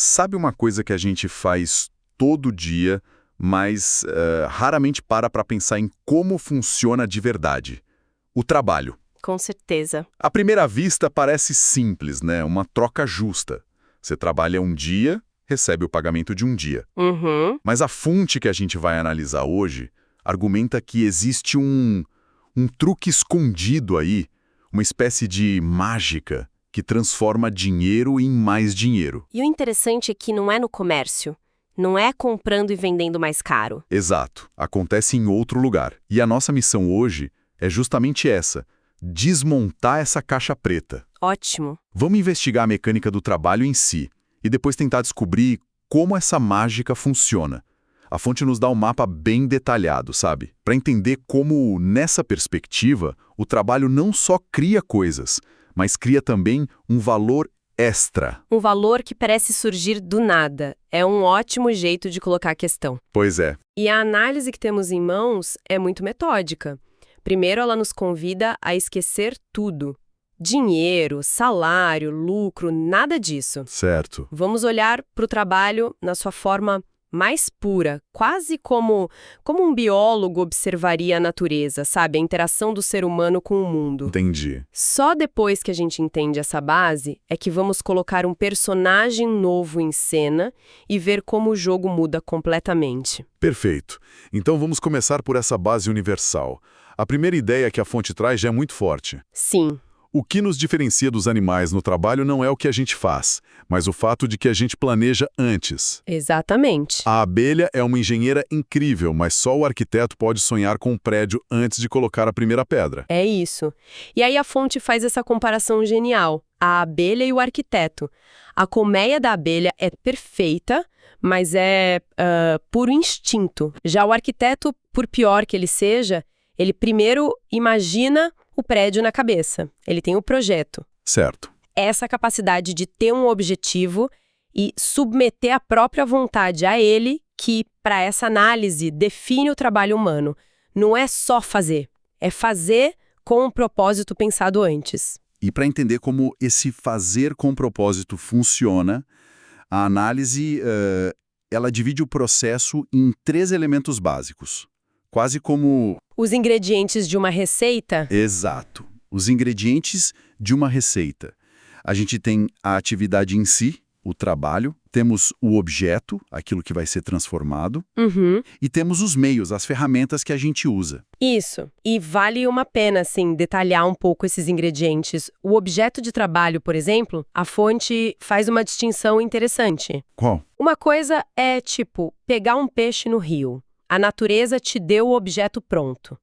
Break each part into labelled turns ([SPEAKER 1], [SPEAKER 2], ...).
[SPEAKER 1] Sabe uma coisa que a gente faz todo dia, mas raramente para pensar em como funciona de verdade? O trabalho.
[SPEAKER 2] Com certeza.
[SPEAKER 1] À primeira vista parece simples, né? Uma troca justa. Você trabalha um dia, recebe o pagamento de um dia.
[SPEAKER 2] Uhum.
[SPEAKER 1] Mas a fonte que a gente vai analisar hoje argumenta que existe um truque escondido aí, uma espécie de mágica que transforma dinheiro em mais dinheiro.
[SPEAKER 2] E o interessante é que não é no comércio. Não é comprando e vendendo mais caro.
[SPEAKER 1] Exato. Acontece em outro lugar. E a nossa missão hoje é justamente essa: desmontar essa caixa preta.
[SPEAKER 2] Ótimo.
[SPEAKER 1] Vamos investigar a mecânica do trabalho em si e depois tentar descobrir como essa mágica funciona. A fonte nos dá um mapa bem detalhado, sabe? Para entender como, nessa perspectiva, o trabalho não só cria coisas, mas cria também um valor extra.
[SPEAKER 2] Um valor que parece surgir do nada. É um ótimo jeito de colocar a questão.
[SPEAKER 1] Pois é.
[SPEAKER 2] E a análise que temos em mãos é muito metódica. Primeiro, ela nos convida a esquecer tudo. Dinheiro, salário, lucro, nada disso.
[SPEAKER 1] Certo.
[SPEAKER 2] Vamos olhar para o trabalho na sua forma mais pura, quase como um biólogo observaria a natureza, sabe? A interação do ser humano com o mundo.
[SPEAKER 1] Entendi.
[SPEAKER 2] Só depois que a gente entende essa base é que vamos colocar um personagem novo em cena e ver como o jogo muda completamente.
[SPEAKER 1] Perfeito. Então vamos começar por essa base universal. A primeira ideia que a fonte traz já é muito forte.
[SPEAKER 2] Sim.
[SPEAKER 1] O que nos diferencia dos animais no trabalho não é o que a gente faz, mas o fato de que a gente planeja antes.
[SPEAKER 2] Exatamente.
[SPEAKER 1] A abelha é uma engenheira incrível, mas só o arquiteto pode sonhar com um prédio antes de colocar a primeira pedra.
[SPEAKER 2] É isso. E aí a fonte faz essa comparação genial. A abelha e o arquiteto. A colmeia da abelha é perfeita, mas é puro instinto. Já o arquiteto, por pior que ele seja, ele primeiro imagina o prédio na cabeça. Ele tem o projeto.
[SPEAKER 1] Certo.
[SPEAKER 2] Essa capacidade de ter um objetivo e submeter a própria vontade a ele que, para essa análise, define o trabalho humano. Não é só fazer, é fazer com um propósito pensado antes.
[SPEAKER 1] E para entender como esse fazer com propósito funciona, a análise ela divide o processo em 3 elementos básicos. Quase como...
[SPEAKER 2] Os ingredientes de uma receita?
[SPEAKER 1] Exato. Os ingredientes de uma receita. A gente tem a atividade em si, o trabalho, temos o objeto, aquilo que vai ser transformado, e temos os meios, as ferramentas que a gente usa.
[SPEAKER 2] Isso. E vale uma pena, assim, detalhar um pouco esses ingredientes. O objeto de trabalho, por exemplo, a fonte faz uma distinção interessante.
[SPEAKER 1] Qual?
[SPEAKER 2] Uma coisa é, tipo, pegar um peixe no rio. A natureza te deu o objeto pronto.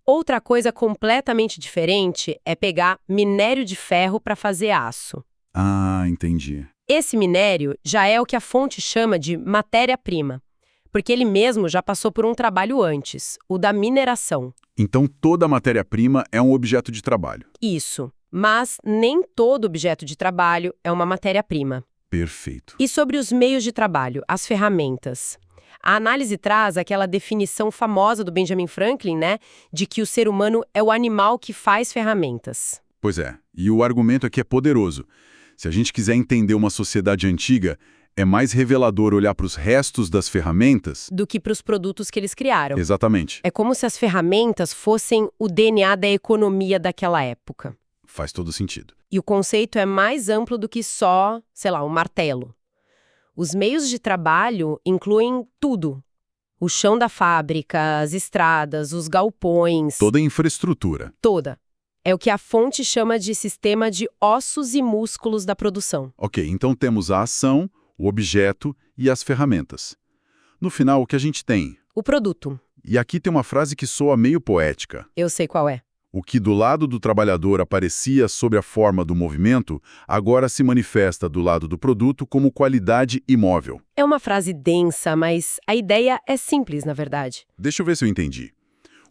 [SPEAKER 2] Outra coisa completamente diferente é pegar minério de ferro para fazer aço.
[SPEAKER 1] Ah, entendi.
[SPEAKER 2] Esse minério já é o que a fonte chama de matéria-prima, porque ele mesmo já passou por um trabalho antes, o da mineração.
[SPEAKER 1] Então toda matéria-prima é um objeto de trabalho.
[SPEAKER 2] Isso, mas nem todo objeto de trabalho é uma matéria-prima.
[SPEAKER 1] Perfeito.
[SPEAKER 2] E sobre os meios de trabalho, as ferramentas? A análise traz aquela definição famosa do Benjamin Franklin, né, de que o ser humano é o animal que faz ferramentas.
[SPEAKER 1] Pois é, e o argumento aqui é poderoso. Se a gente quiser entender uma sociedade antiga, é mais revelador olhar para os restos das ferramentas
[SPEAKER 2] Do que para os produtos que eles criaram.
[SPEAKER 1] Exatamente.
[SPEAKER 2] É como se as ferramentas fossem o DNA da economia daquela época.
[SPEAKER 1] Faz todo sentido.
[SPEAKER 2] E o conceito é mais amplo do que só, sei lá, um martelo. Os meios de trabalho incluem tudo. O chão da fábrica, as estradas, os galpões.
[SPEAKER 1] Toda a infraestrutura.
[SPEAKER 2] Toda. É o que a fonte chama de sistema de ossos e músculos da produção.
[SPEAKER 1] Ok, então temos a ação, o objeto e as ferramentas. No final, o que a gente tem?
[SPEAKER 2] O produto.
[SPEAKER 1] E aqui tem uma frase que soa meio poética.
[SPEAKER 2] Eu sei qual é.
[SPEAKER 1] O que do lado do trabalhador aparecia sob a forma do movimento, agora se manifesta do lado do produto como qualidade imóvel.
[SPEAKER 2] É uma frase densa, mas a ideia é simples, na verdade.
[SPEAKER 1] Deixa eu ver se eu entendi.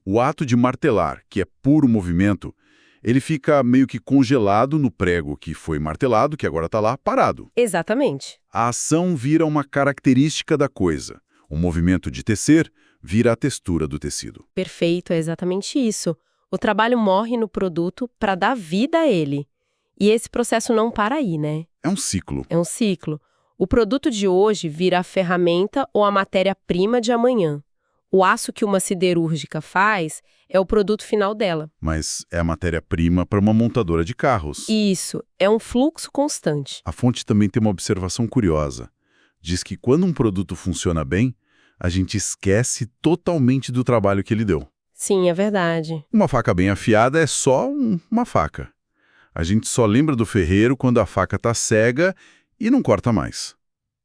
[SPEAKER 1] O ato de martelar, que é puro movimento, ele fica meio que congelado no prego que foi martelado, que agora está lá, parado.
[SPEAKER 2] Exatamente.
[SPEAKER 1] A ação vira uma característica da coisa. O movimento de tecer vira a textura do tecido.
[SPEAKER 2] Perfeito, é exatamente isso. O trabalho morre no produto para dar vida a ele. E esse processo não para aí, né?
[SPEAKER 1] É um ciclo.
[SPEAKER 2] É um ciclo. O produto de hoje vira a ferramenta ou a matéria-prima de amanhã. O aço que uma siderúrgica faz é o produto final dela.
[SPEAKER 1] Mas é a matéria-prima para uma montadora de carros.
[SPEAKER 2] Isso, é um fluxo constante.
[SPEAKER 1] A fonte também tem uma observação curiosa. Diz que quando um produto funciona bem, a gente esquece totalmente do trabalho que ele deu.
[SPEAKER 2] Sim, é verdade.
[SPEAKER 1] Uma faca bem afiada é só uma faca. A gente só lembra do ferreiro quando a faca está cega e não corta mais.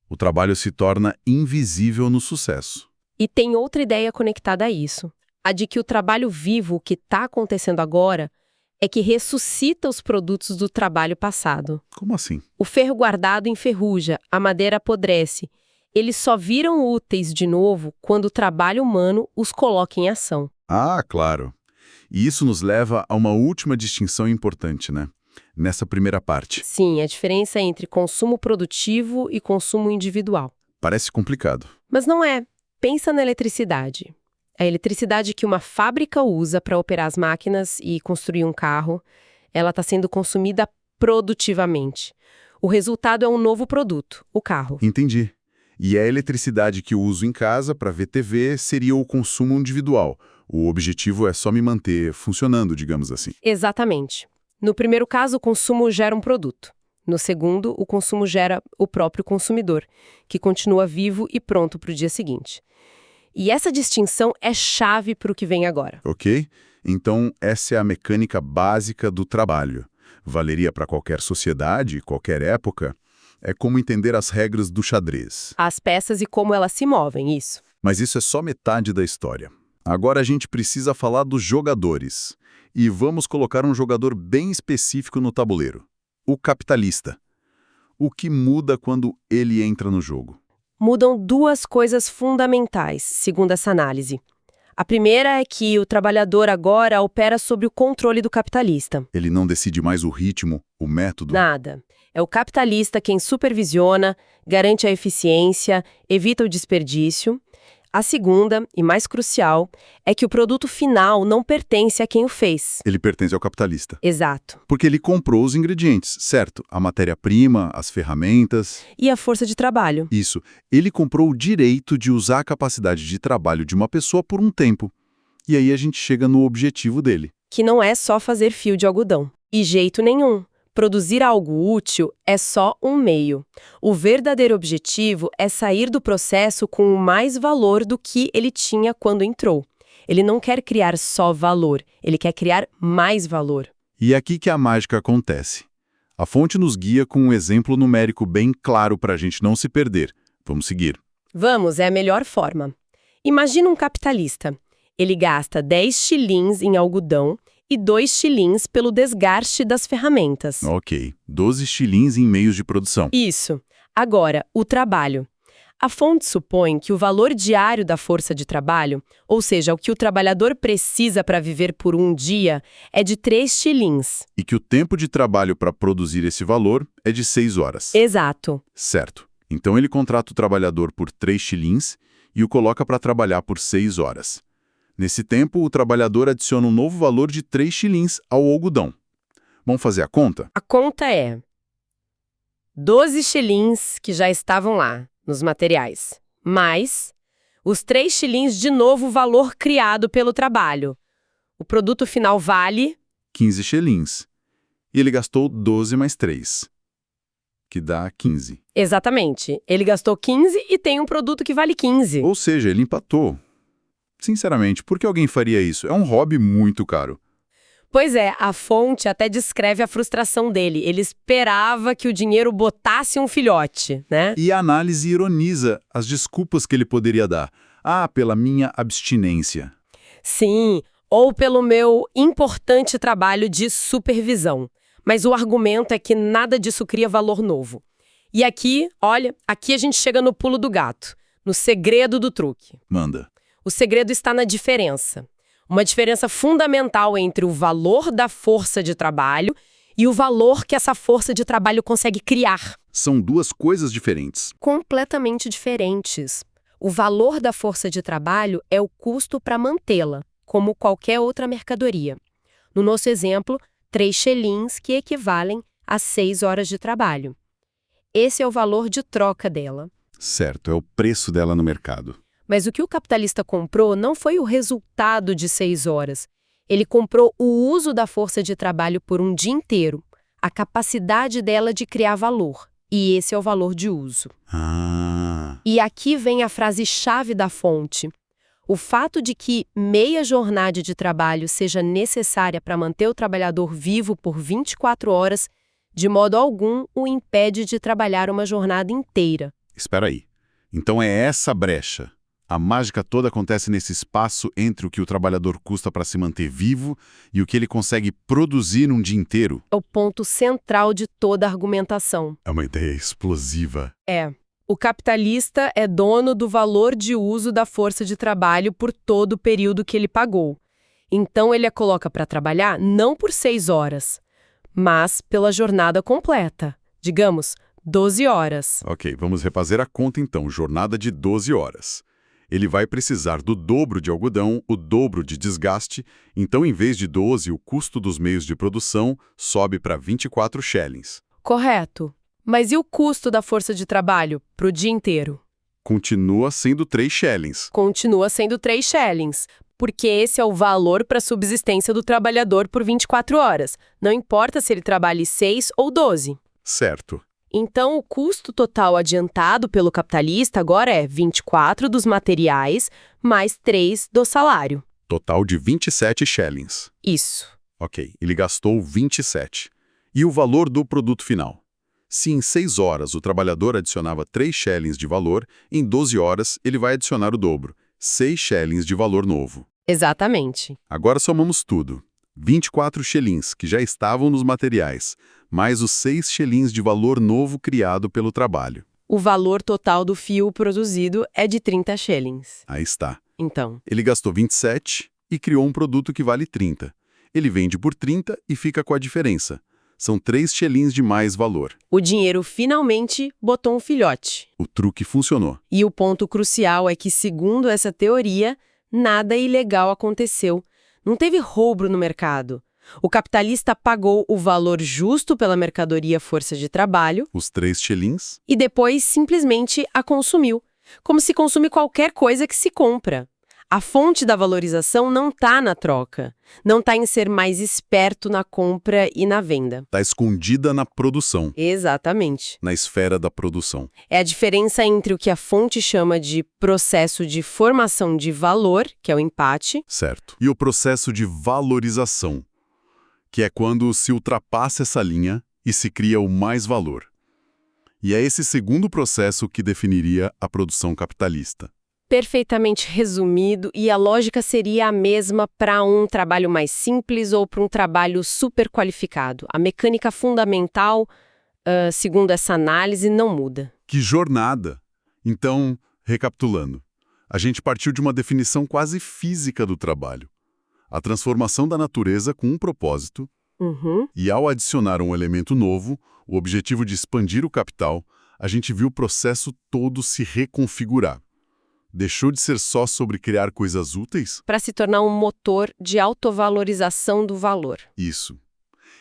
[SPEAKER 1] O trabalho se torna invisível no sucesso.
[SPEAKER 2] E tem outra ideia conectada a isso. A de que o trabalho vivo que está acontecendo agora é que ressuscita os produtos do trabalho passado.
[SPEAKER 1] Como assim?
[SPEAKER 2] O ferro guardado enferruja, a madeira apodrece. Eles só viram úteis de novo quando o trabalho humano os coloca em ação.
[SPEAKER 1] Ah, claro. E isso nos leva a uma última distinção importante, né? Nessa primeira parte.
[SPEAKER 2] Sim, a diferença entre consumo produtivo e consumo individual.
[SPEAKER 1] Parece complicado.
[SPEAKER 2] Mas não é. Pensa na eletricidade. A eletricidade que uma fábrica usa para operar as máquinas e construir um carro, ela está sendo consumida produtivamente. O resultado é um novo produto, o carro.
[SPEAKER 1] Entendi. E a eletricidade que eu uso em casa para ver TV seria o consumo individual. O objetivo é só me manter funcionando, digamos assim.
[SPEAKER 2] Exatamente. No primeiro caso, o consumo gera um produto. No segundo, o consumo gera o próprio consumidor, que continua vivo e pronto para o dia seguinte. E essa distinção é chave para o que vem agora.
[SPEAKER 1] Ok? Então, essa é a mecânica básica do trabalho. Valeria para qualquer sociedade, qualquer época. É como entender as regras do xadrez.
[SPEAKER 2] As peças e como elas se movem, isso.
[SPEAKER 1] Mas isso é só metade da história. Agora a gente precisa falar dos jogadores. E vamos colocar um jogador bem específico no tabuleiro. O capitalista. O que muda quando ele entra no jogo?
[SPEAKER 2] Mudam duas coisas fundamentais, segundo essa análise. A primeira é que o trabalhador agora opera sob o controle do capitalista.
[SPEAKER 1] Ele não decide mais o ritmo, o método?
[SPEAKER 2] Nada. É o capitalista quem supervisiona, garante a eficiência, evita o desperdício. A segunda, e mais crucial, é que o produto final não pertence a quem o fez.
[SPEAKER 1] Ele pertence ao capitalista.
[SPEAKER 2] Exato.
[SPEAKER 1] Porque ele comprou os ingredientes, certo? A matéria-prima, as ferramentas...
[SPEAKER 2] E a força de trabalho.
[SPEAKER 1] Isso. Ele comprou o direito de usar a capacidade de trabalho de uma pessoa por um tempo. E aí a gente chega no objetivo dele.
[SPEAKER 2] Que não é só fazer fio de algodão. E jeito nenhum. Produzir algo útil é só um meio. O verdadeiro objetivo é sair do processo com mais valor do que ele tinha quando entrou. Ele não quer criar só valor, ele quer criar mais valor.
[SPEAKER 1] E é aqui que a mágica acontece. A fonte nos guia com um exemplo numérico bem claro para a gente não se perder. Vamos seguir.
[SPEAKER 2] Vamos, é a melhor forma. Imagina um capitalista. Ele gasta 10 shillings em algodão e 2 shillings pelo desgaste das ferramentas.
[SPEAKER 1] Ok, 12 shillings em meios de produção.
[SPEAKER 2] Isso. Agora, o trabalho. A fonte supõe que o valor diário da força de trabalho, ou seja, o que o trabalhador precisa para viver por um dia, é de 3 shillings.
[SPEAKER 1] E que o tempo de trabalho para produzir esse valor é de 6 horas.
[SPEAKER 2] Exato.
[SPEAKER 1] Certo. Então ele contrata o trabalhador por 3 shillings e o coloca para trabalhar por 6 horas. Nesse tempo, o trabalhador adiciona um novo valor de 3 shillings ao algodão. Vamos fazer a conta?
[SPEAKER 2] A conta é 12 shillings que já estavam lá, nos materiais, mais os 3 shillings de novo valor criado pelo trabalho. O produto final vale
[SPEAKER 1] 15 shillings. E ele gastou 12 mais 3, que dá 15.
[SPEAKER 2] Exatamente. Ele gastou 15 e tem um produto que vale 15.
[SPEAKER 1] Ou seja, ele empatou. Sinceramente, por que alguém faria isso? É um hobby muito caro.
[SPEAKER 2] Pois é, a fonte até descreve a frustração dele. Ele esperava que o dinheiro botasse um filhote, né?
[SPEAKER 1] E a análise ironiza as desculpas que ele poderia dar. Ah, pela minha abstinência.
[SPEAKER 2] Sim, ou pelo meu importante trabalho de supervisão. Mas o argumento é que nada disso cria valor novo. E aqui, olha, aqui a gente chega no pulo do gato, no segredo do truque.
[SPEAKER 1] Manda.
[SPEAKER 2] O segredo está na diferença. Uma diferença fundamental entre o valor da força de trabalho e o valor que essa força de trabalho consegue criar.
[SPEAKER 1] São duas coisas diferentes.
[SPEAKER 2] Completamente diferentes. O valor da força de trabalho é o custo para mantê-la, como qualquer outra mercadoria. No nosso exemplo, 3 shillings que equivalem a 6 horas de trabalho. Esse é o valor de troca dela.
[SPEAKER 1] Certo, é o preço dela no mercado.
[SPEAKER 2] Mas o que o capitalista comprou não foi o resultado de 6 horas. Ele comprou o uso da força de trabalho por um dia inteiro, a capacidade dela de criar valor. E esse é o valor de uso.
[SPEAKER 1] Ah,
[SPEAKER 2] E aqui vem a frase-chave da fonte. O fato de que meia jornada de trabalho seja necessária para manter o trabalhador vivo por 24 horas, de modo algum o impede de trabalhar uma jornada inteira.
[SPEAKER 1] espera aí. Então é essa brecha. A mágica toda acontece nesse espaço entre o que o trabalhador custa para se manter vivo e o que ele consegue produzir num dia inteiro.
[SPEAKER 2] É o ponto central de toda a argumentação.
[SPEAKER 1] É uma ideia explosiva.
[SPEAKER 2] O capitalista é dono do valor de uso da força de trabalho por todo o período que ele pagou. Então ele a coloca para trabalhar não por 6 horas, mas pela jornada completa. Digamos, 12 horas.
[SPEAKER 1] Ok, vamos refazer a conta então. Jornada de 12 horas. Ele vai precisar do dobro de algodão, o dobro de desgaste, então em vez de 12, o custo dos meios de produção sobe para 24 shillings.
[SPEAKER 2] Correto. Mas e o custo da força de trabalho para o dia inteiro?
[SPEAKER 1] Continua sendo 3 shillings.
[SPEAKER 2] Continua sendo 3 shillings, porque esse é o valor para a subsistência do trabalhador por 24 horas. Não importa se ele trabalhe 6 ou 12.
[SPEAKER 1] Certo.
[SPEAKER 2] Então, o custo total adiantado pelo capitalista agora é 24 dos materiais mais 3 do salário.
[SPEAKER 1] Total de 27 shillings.
[SPEAKER 2] Isso.
[SPEAKER 1] Ok, ele gastou 27. E o valor do produto final? Se em 6 horas o trabalhador adicionava 3 shillings de valor, em 12 horas ele vai adicionar o dobro, 6 shillings de valor novo.
[SPEAKER 2] Exatamente.
[SPEAKER 1] Agora somamos tudo. 24 shillings, que já estavam nos materiais, mais os 6 shillings de valor novo criado pelo trabalho.
[SPEAKER 2] O valor total do fio produzido é de 30 shillings.
[SPEAKER 1] Aí está.
[SPEAKER 2] Então,
[SPEAKER 1] Ele gastou 27 e criou um produto que vale 30. Ele vende por 30 e fica com a diferença. São 3 shillings de mais valor.
[SPEAKER 2] o dinheiro finalmente botou um filhote.
[SPEAKER 1] O truque funcionou.
[SPEAKER 2] E o ponto crucial é que, segundo essa teoria, nada ilegal aconteceu. Não teve roubo no mercado. O capitalista pagou o valor justo pela mercadoria força de trabalho
[SPEAKER 1] Os 3 shillings?
[SPEAKER 2] e depois simplesmente a consumiu, como se consome qualquer coisa que se compra. A fonte da valorização não está na troca, não está em ser mais esperto na compra e na venda.
[SPEAKER 1] Está escondida na produção,
[SPEAKER 2] Exatamente.
[SPEAKER 1] na esfera da produção.
[SPEAKER 2] É a diferença entre o que a fonte chama de processo de formação de valor, que é o empate,
[SPEAKER 1] Certo. E o processo de valorização, que é quando se ultrapassa essa linha e se cria o mais valor. E é esse segundo processo que definiria a produção capitalista.
[SPEAKER 2] perfeitamente resumido, e a lógica seria a mesma para um trabalho mais simples ou para um trabalho super qualificado. A mecânica fundamental, segundo essa análise, não muda.
[SPEAKER 1] Que jornada! Então, recapitulando, a gente partiu de uma definição quase física do trabalho. A transformação da natureza com um propósito, e ao adicionar um elemento novo, o objetivo de expandir o capital, a gente viu o processo todo se reconfigurar. Deixou de ser só sobre criar coisas úteis?
[SPEAKER 2] Para se tornar um motor de autovalorização do valor.
[SPEAKER 1] Isso.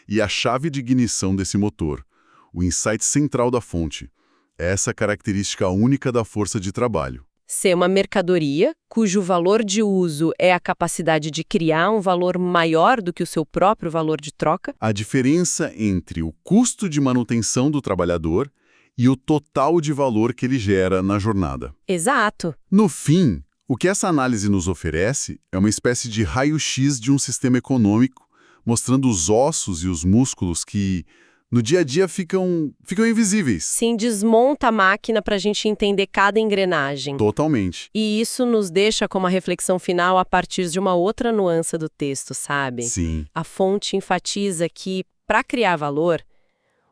[SPEAKER 1] E a chave de ignição desse motor, o insight central da fonte, é essa característica única da força de trabalho.
[SPEAKER 2] Ser uma mercadoria cujo valor de uso é a capacidade de criar um valor maior do que o seu próprio valor de troca.
[SPEAKER 1] A diferença entre o custo de manutenção do trabalhador e o total de valor que ele gera na jornada.
[SPEAKER 2] Exato.
[SPEAKER 1] No fim, o que essa análise nos oferece é uma espécie de raio-x de um sistema econômico, mostrando os ossos e os músculos que, no dia a dia, ficam invisíveis.
[SPEAKER 2] Sim, desmonta a máquina para a gente entender cada engrenagem.
[SPEAKER 1] Totalmente.
[SPEAKER 2] E isso nos deixa com uma reflexão final a partir de uma outra nuance do texto, sabe?
[SPEAKER 1] Sim.
[SPEAKER 2] A fonte enfatiza que, para criar valor,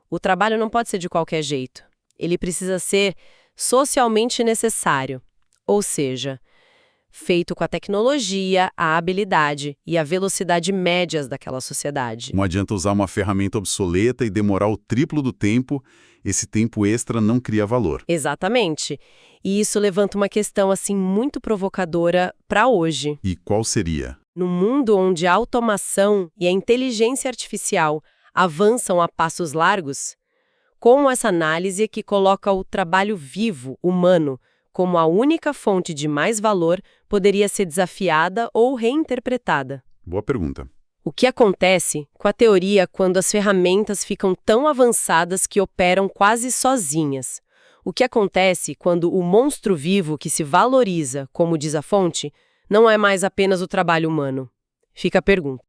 [SPEAKER 2] o trabalho não pode ser de qualquer jeito. Ele precisa ser socialmente necessário, ou seja, feito com a tecnologia, a habilidade e a velocidade médias daquela sociedade.
[SPEAKER 1] Não adianta usar uma ferramenta obsoleta e demorar o triplo do tempo, esse tempo extra não cria valor.
[SPEAKER 2] Exatamente. E isso levanta uma questão assim muito provocadora para hoje.
[SPEAKER 1] E qual seria?
[SPEAKER 2] No mundo onde a automação e a inteligência artificial avançam a passos largos, como essa análise que coloca o trabalho vivo, humano, como a única fonte de mais valor poderia ser desafiada ou reinterpretada.
[SPEAKER 1] Boa pergunta.
[SPEAKER 2] O que acontece com a teoria quando as ferramentas ficam tão avançadas que operam quase sozinhas? O que acontece quando o monstro vivo que se valoriza, como diz a fonte, não é mais apenas o trabalho humano? Fica a pergunta.